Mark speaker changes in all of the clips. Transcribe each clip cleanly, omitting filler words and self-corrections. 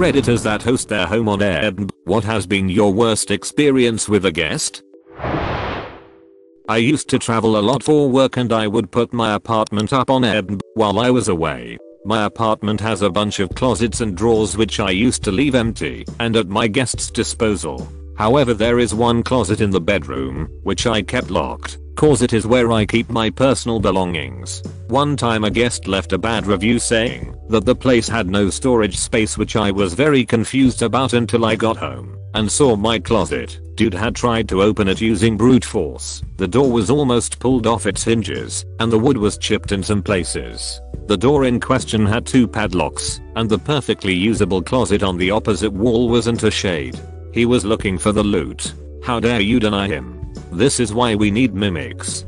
Speaker 1: Redditors that host their home on Airbnb. What has been your worst experience with a guest? I used to travel a lot for work and I would put my apartment up on Airbnb while I was away. My apartment has a bunch of closets and drawers which I used to leave empty and at my guest's disposal. However, there is one closet in the bedroom which I kept locked, cause it is where I keep my personal belongings. One time a guest left a bad review saying that the place had no storage space, which I was very confused about until I got home and saw my closet. Dude had tried to open it using brute force. The door was almost pulled off its hinges and the wood was chipped in some places. The door in question had 2 padlocks and the perfectly usable closet on the opposite wall wasn't a shade. He was looking for the loot. How dare you deny him? This is why we need mimics.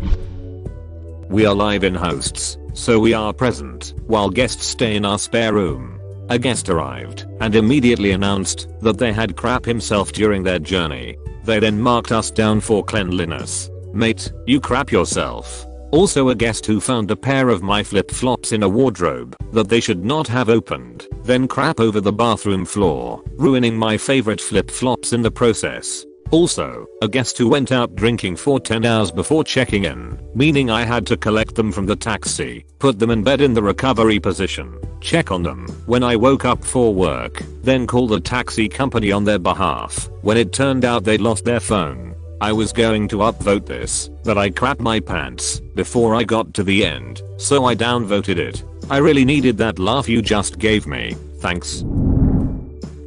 Speaker 1: We are live-in hosts, so we are present while guests stay in our spare room. A guest arrived and immediately announced that they had crap himself during their journey. They then marked us down for cleanliness. Mate, you crap yourself. Also a guest who found a pair of my flip-flops in a wardrobe that they should not have opened, then crap over the bathroom floor, ruining my favorite flip-flops in the process. Also, a guest who went out drinking for 10 hours before checking in, meaning I had to collect them from the taxi, put them in bed in the recovery position, check on them when I woke up for work, then call the taxi company on their behalf when it turned out they'd lost their phone. I was going to upvote this, but I crapped my pants before I got to the end, so I downvoted it. I really needed that laugh you just gave me, thanks.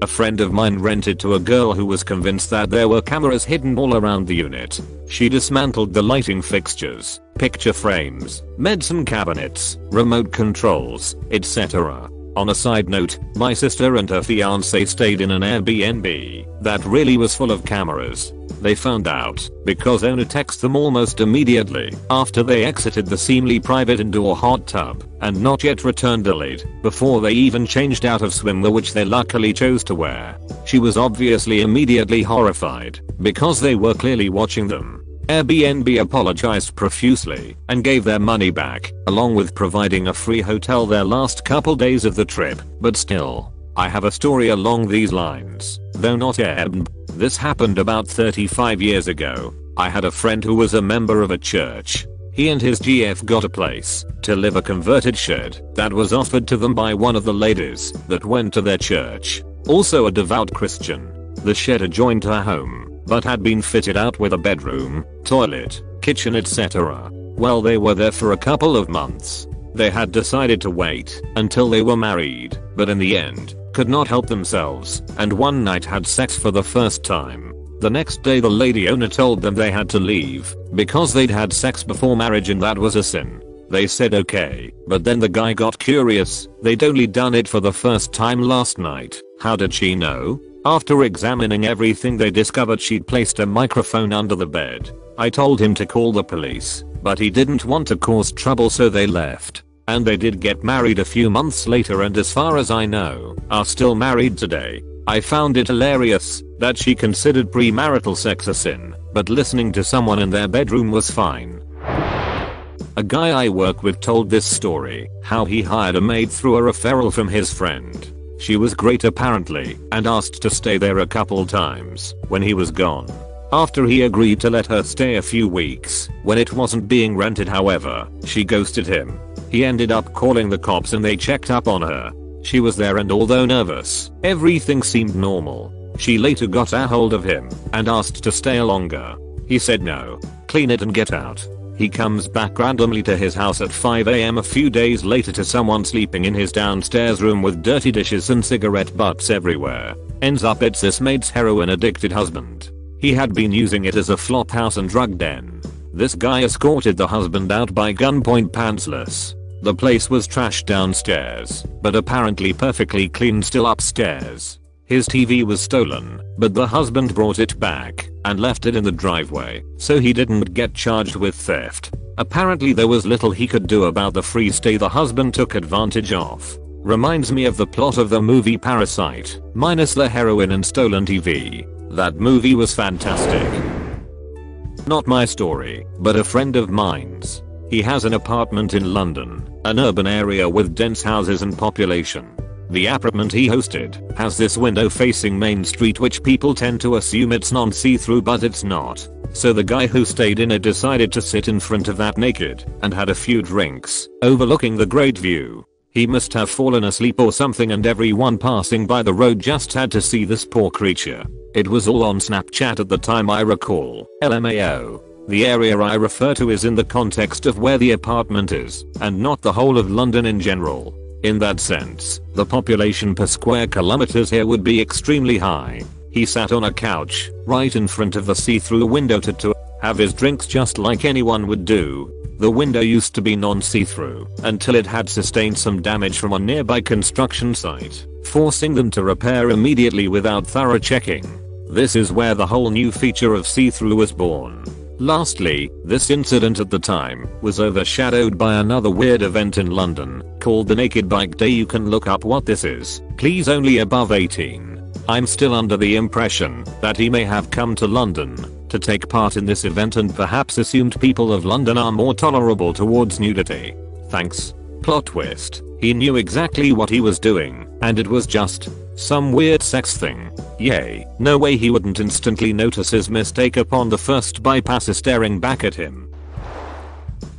Speaker 1: A friend of mine rented to a girl who was convinced that there were cameras hidden all around the unit. She dismantled the lighting fixtures, picture frames, medicine cabinets, remote controls, etc. On a side note, my sister and her fiance stayed in an Airbnb that really was full of cameras. They found out because owner texted them almost immediately after they exited the seemingly private indoor hot tub and not yet returned delayed before they even changed out of swimwear, which they luckily chose to wear. She was obviously immediately horrified because they were clearly watching them. Airbnb apologized profusely and gave their money back, along with providing a free hotel their last couple days of the trip, but still, I have a story along these lines, though not Airbnb. This happened about 35 years ago. I had a friend who was a member of a church. He and his GF got a place to live, a converted shed that was offered to them by one of the ladies that went to their church, also a devout Christian. The shed adjoined her home, but had been fitted out with a bedroom, toilet, kitchen, etc. Well, they were there for a couple of months. They had decided to wait until they were married, but in the end, could not help themselves and one night had sex for the first time. The next day the lady owner told them they had to leave because they'd had sex before marriage and that was a sin. They said okay, but then the guy got curious. They'd only done it for the first time last night. How did she know? After examining everything they discovered she'd placed a microphone under the bed. I told him to call the police, but he didn't want to cause trouble, so they left. And they did get married a few months later and, as far as I know, are still married today. I found it hilarious that she considered premarital sex a sin, but listening to someone in their bedroom was fine. A guy I work with told this story, how he hired a maid through a referral from his friend. She was great apparently and asked to stay there a couple times when he was gone. After he agreed to let her stay a few weeks, when it wasn't being rented however, she ghosted him. He ended up calling the cops and they checked up on her. She was there and although nervous, everything seemed normal. She later got a hold of him and asked to stay longer. He said no, clean it and get out. He comes back randomly to his house at 5 AM a few days later to someone sleeping in his downstairs room with dirty dishes and cigarette butts everywhere. Ends up it's this maid's heroin addicted husband. He had been using it as a flop house and drug den. This guy escorted the husband out by gunpoint pantsless. The place was trashed downstairs, but apparently perfectly clean still upstairs. His TV was stolen, but the husband brought it back and left it in the driveway, so he didn't get charged with theft. Apparently there was little he could do about the free stay the husband took advantage of. Reminds me of the plot of the movie Parasite, minus the heroin and stolen TV. That movie was fantastic. Not my story, but a friend of mine's. He has an apartment in London, an urban area with dense houses and population. The apartment he hosted has this window facing Main Street, which people tend to assume it's non-see-through, but it's not. So the guy who stayed in it decided to sit in front of that naked and had a few drinks, overlooking the great view. He must have fallen asleep or something, and everyone passing by the road just had to see this poor creature. It was all on Snapchat at the time, I recall. LMAO. The area I refer to is in the context of where the apartment is, and not the whole of London in general. In that sense, the population per square kilometers here would be extremely high. He sat on a couch, right in front of the see-through window to have his drinks just like anyone would do. The window used to be non-see-through until it had sustained some damage from a nearby construction site, forcing them to repair immediately without thorough checking. This is where the whole new feature of see-through was born. Lastly, this incident at the time was overshadowed by another weird event in London called the Naked Bike Day. You can look up what this is. Please only above 18. I'm still under the impression that he may have come to London to take part in this event and perhaps assumed people of London are more tolerable towards nudity. Thanks. Plot twist. He knew exactly what he was doing, and it was just some weird sex thing. Yay. No way he wouldn't instantly notice his mistake upon the first bypasser staring back at him.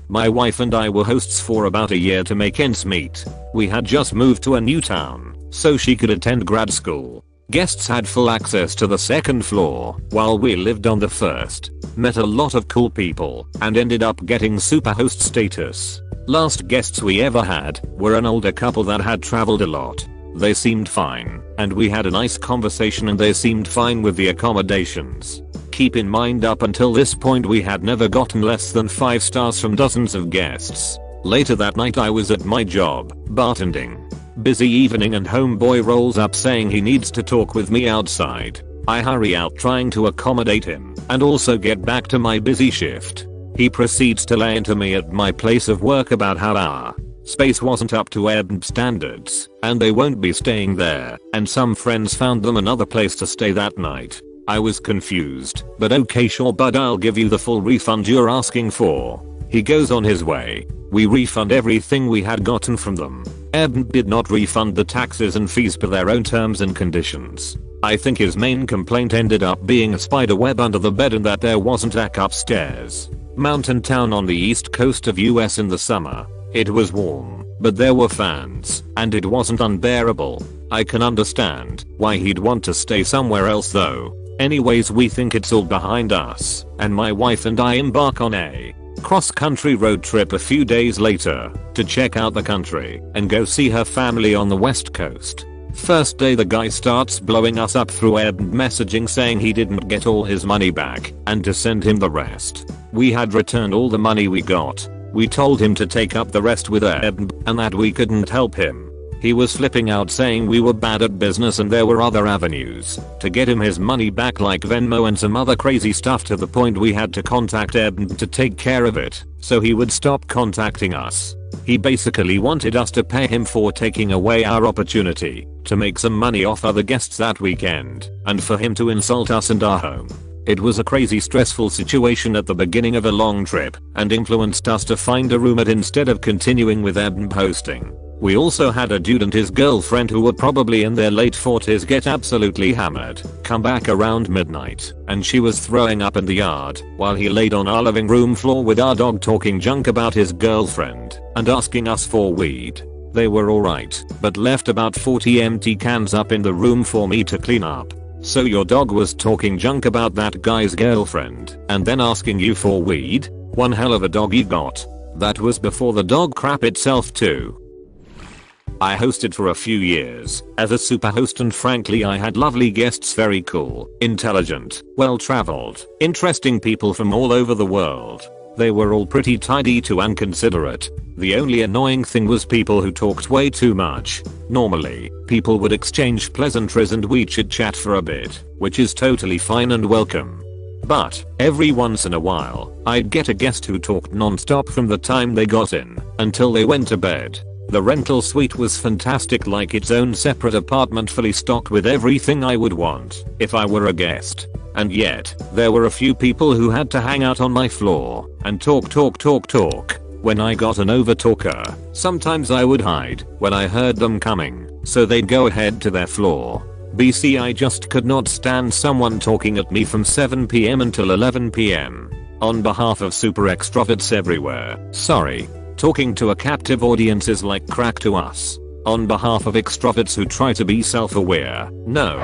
Speaker 1: My wife and I were hosts for about a year to make ends meet. We had just moved to a new town, so she could attend grad school. Guests had full access to the second floor, while we lived on the first. Met a lot of cool people, and ended up getting superhost status. Last guests we ever had were an older couple that had traveled a lot. They seemed fine, and we had a nice conversation, and they seemed fine with the accommodations. Keep in mind, up until this point we had never gotten less than 5 stars from dozens of guests. Later that night I was at my job, bartending. Busy evening, and homeboy rolls up saying he needs to talk with me outside. I hurry out trying to accommodate him and also get back to my busy shift. He proceeds to lay into me at my place of work about how our space wasn't up to Airbnb standards and they won't be staying there, and some friends found them another place to stay that night. I was confused, but okay, sure bud, I'll give you the full refund you're asking for. He goes on his way. We refund everything we had gotten from them. Airbnb did not refund the taxes and fees per their own terms and conditions. I think his main complaint ended up being a spider web under the bed and that there wasn't a back upstairs. Mountain town on the east coast of US in the summer. It was warm, but there were fans, and it wasn't unbearable. I can understand why he'd want to stay somewhere else though. Anyways, we think it's all behind us, and my wife and I embark on a cross-country road trip a few days later to check out the country and go see her family on the west coast. First day the guy starts blowing us up through Airbnb messaging saying he didn't get all his money back and to send him the rest. We had returned all the money we got. We told him to take up the rest with Airbnb and that we couldn't help him. He was flipping out saying we were bad at business and there were other avenues to get him his money back like Venmo and some other crazy stuff, to the point we had to contact Airbnb to take care of it so he would stop contacting us. He basically wanted us to pay him for taking away our opportunity to make some money off other guests that weekend, and for him to insult us and our home. It was a crazy stressful situation at the beginning of a long trip and influenced us to find a room instead of continuing with Airbnb hosting. We also had a dude and his girlfriend who were probably in their late 40s get absolutely hammered, come back around midnight, and she was throwing up in the yard while he laid on our living room floor with our dog talking junk about his girlfriend and asking us for weed. They were alright, but left about 40 empty cans up in the room for me to clean up. So your dog was talking junk about that guy's girlfriend and then asking you for weed? One hell of a dog you got. That was before the dog crap itself too. I hosted for a few years as a superhost, and frankly I had lovely guests, very cool, intelligent, well-traveled, interesting people from all over the world. They were all pretty tidy to and considerate. The only annoying thing was people who talked way too much. Normally, people would exchange pleasantries and we chit-chat for a bit, which is totally fine and welcome. But every once in a while, I'd get a guest who talked non-stop from the time they got in until they went to bed. The rental suite was fantastic, like its own separate apartment fully stocked with everything I would want if I were a guest. And yet, there were a few people who had to hang out on my floor and talk. When I got an overtalker, sometimes I would hide when I heard them coming, so they'd go ahead to their floor. BC, I just could not stand someone talking at me from 7 PM until 11 PM. On behalf of super extroverts everywhere, sorry. Talking to a captive audience is like crack to us. On behalf of extroverts who try to be self-aware, no.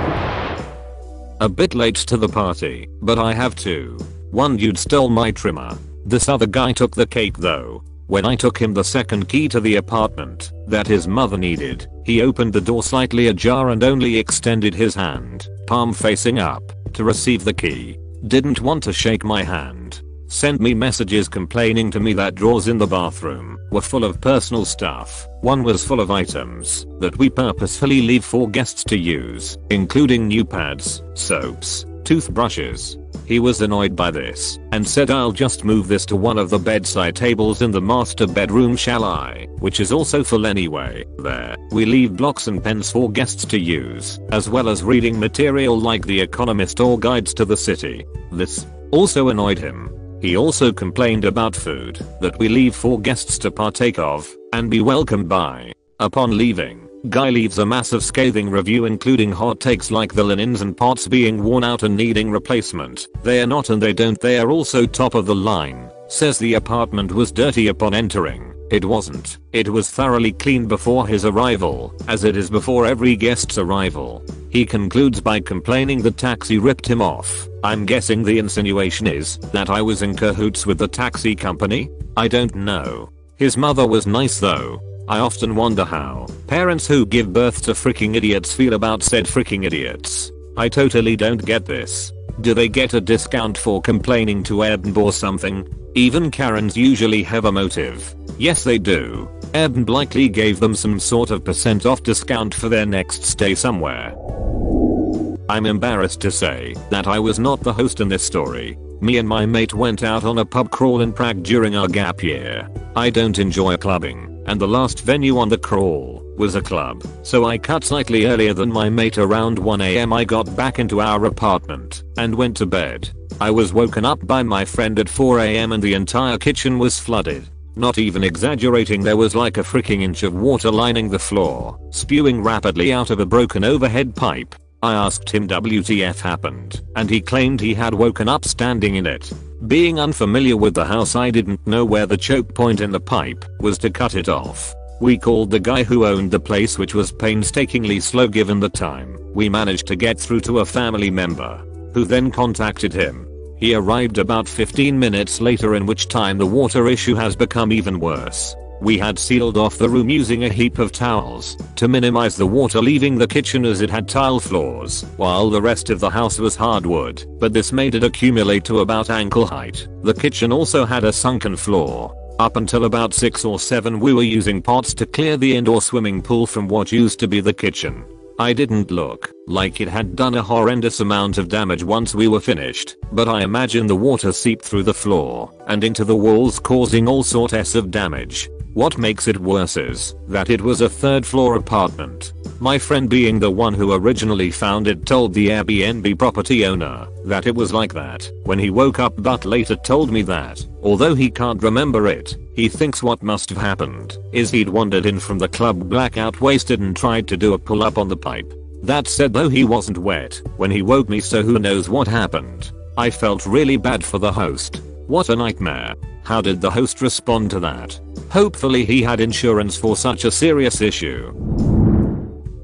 Speaker 1: A bit late to the party, but I have two. One dude stole my trimmer. This other guy took the cake though. When I took him the second key to the apartment that his mother needed, he opened the door slightly ajar and only extended his hand, palm facing up, to receive the key. Didn't want to shake my hand. Sent me messages complaining to me that drawers in the bathroom were full of personal stuff. One was full of items that we purposefully leave for guests to use, including new pads, soaps, toothbrushes. He was annoyed by this and said, I'll just move this to one of the bedside tables in the master bedroom, shall I? Which is also full anyway. There, we leave blocks and pens for guests to use, as well as reading material like The Economist or Guides to the City. This also annoyed him. He also complained about food that we leave for guests to partake of and be welcomed by. Upon leaving, guy leaves a massive scathing review including hot takes like the linens and pots being worn out and needing replacement. They are not and they don't. They are also top of the line. Says the apartment was dirty upon entering. It wasn't. It was thoroughly cleaned before his arrival, as it is before every guest's arrival. He concludes by complaining the taxi ripped him off. I'm guessing the insinuation is that I was in cahoots with the taxi company? I don't know. His mother was nice though. I often wonder how parents who give birth to freaking idiots feel about said freaking idiots. I totally don't get this. Do they get a discount for complaining to Airbnb or something? Even Karens usually have a motive. Yes they do. Airbnb likely gave them some sort of % off discount for their next stay somewhere. I'm embarrassed to say that I was not the host in this story. Me and my mate went out on a pub crawl in Prague during our gap year. I don't enjoy clubbing, and the last venue on the crawl was a club, so I cut slightly earlier than my mate. Around 1 AM I got back into our apartment and went to bed. I was woken up by my friend at 4 AM and the entire kitchen was flooded. Not even exaggerating, there was like a freaking inch of water lining the floor, spewing rapidly out of a broken overhead pipe. I asked him WTF happened, and he claimed he had woken up standing in it. Being unfamiliar with the house, I didn't know where the choke point in the pipe was to cut it off. We called the guy who owned the place, which was painstakingly slow given the time. We managed to get through to a family member, who then contacted him. He arrived about 15 minutes later, in which time the water issue has become even worse. We had sealed off the room using a heap of towels to minimize the water leaving the kitchen, as it had tile floors while the rest of the house was hardwood, but this made it accumulate to about ankle height. The kitchen also had a sunken floor. Up until about 6 or 7 we were using pots to clear the indoor swimming pool from what used to be the kitchen. I didn't look like it had done a horrendous amount of damage once we were finished, but I imagine the water seeped through the floor and into the walls, causing all sorts of damage. What makes it worse is that it was a 3rd floor apartment. My friend, being the one who originally found it, told the Airbnb property owner that it was like that when he woke up, but later told me that, although he can't remember it, he thinks what must have happened is he'd wandered in from the club blackout wasted and tried to do a pull up on the pipe. That said though, he wasn't wet when he woke me, so who knows what happened. I felt really bad for the host. What a nightmare. How did the host respond to that? Hopefully he had insurance for such a serious issue.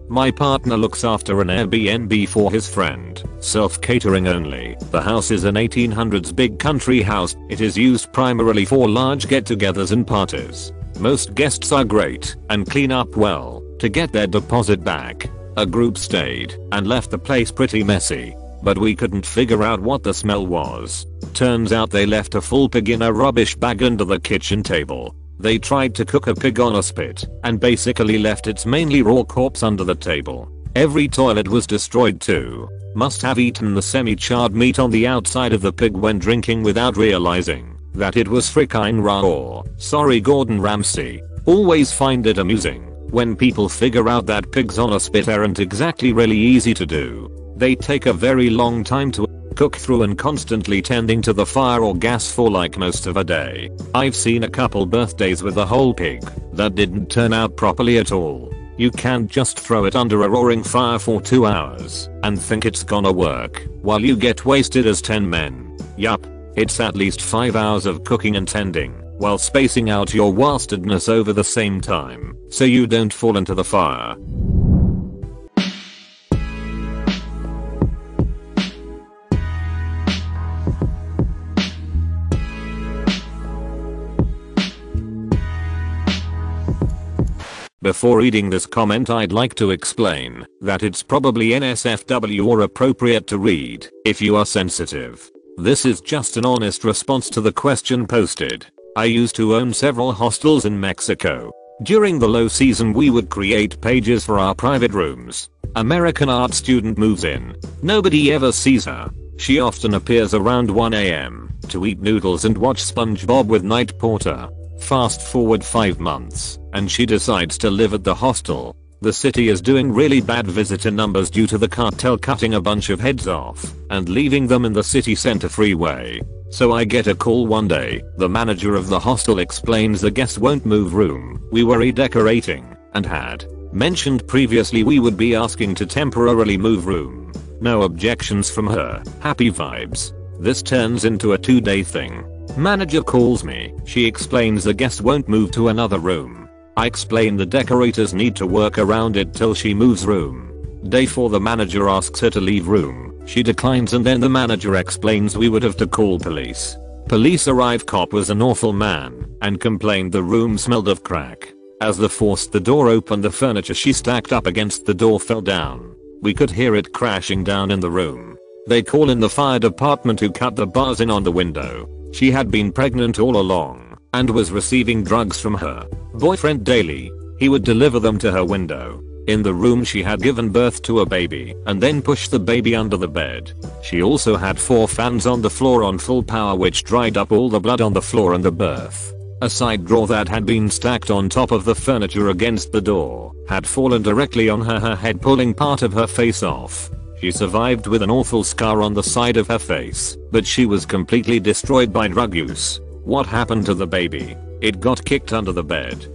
Speaker 1: My partner looks after an Airbnb for his friend, self-catering only. The house is an 1800s big country house. It is used primarily for large get-togethers and parties. Most guests are great and clean up well to get their deposit back. A group stayed and left the place pretty messy, but we couldn't figure out what the smell was. Turns out they left a full pig in a rubbish bag under the kitchen table. They tried to cook a pig on a spit and basically left its mainly raw corpse under the table. Every toilet was destroyed too. Must have eaten the semi-charred meat on the outside of the pig when drinking without realizing that it was frickin' raw. Or, sorry Gordon Ramsay. Always find it amusing when people figure out that pigs on a spit aren't exactly really easy to do. They take a very long time to cook through and constantly tending to the fire or gas for like most of a day. I've seen a couple birthdays with a whole pig that didn't turn out properly at all. You can't just throw it under a roaring fire for 2 hours and think it's gonna work while you get wasted as 10 men. Yup. It's at least 5 hours of cooking and tending while spacing out your wastedness over the same time so you don't fall into the fire. Before reading this comment, I'd like to explain that it's probably NSFW or appropriate to read if you are sensitive. This is just an honest response to the question posted. I used to own several hostels in Mexico. During the low season we would create pages for our private rooms. American art student moves in. Nobody ever sees her. She often appears around 1 AM to eat noodles and watch SpongeBob with night porter. Fast forward 5 months, and she decides to live at the hostel. The city is doing really bad visitor numbers due to the cartel cutting a bunch of heads off and leaving them in the city center freeway. So I get a call one day. The manager of the hostel explains the guest won't move room. We were redecorating and had mentioned previously we would be asking to temporarily move room. No objections from her. Happy vibes. This turns into a 2-day thing. Manager calls me. She explains the guest won't move to another room. I explain the decorators need to work around it till she moves room. Day 4 the manager asks her to leave room. She declines and then the manager explains we would have to call police. Police arrive. Cop was an awful man and complained the room smelled of crack. As they forced the door open, the furniture she stacked up against the door fell down. We could hear it crashing down in the room. They call in the fire department who cut the bars in on the window. She had been pregnant all along and was receiving drugs from her boyfriend daily. He would deliver them to her window. In the room she had given birth to a baby and then pushed the baby under the bed. She also had 4 fans on the floor on full power which dried up all the blood on the floor and the birth. A side drawer that had been stacked on top of the furniture against the door had fallen directly on her head, pulling part of her face off. She survived with an awful scar on the side of her face, but she was completely destroyed by drug use. What happened to the baby? It got kicked under the bed.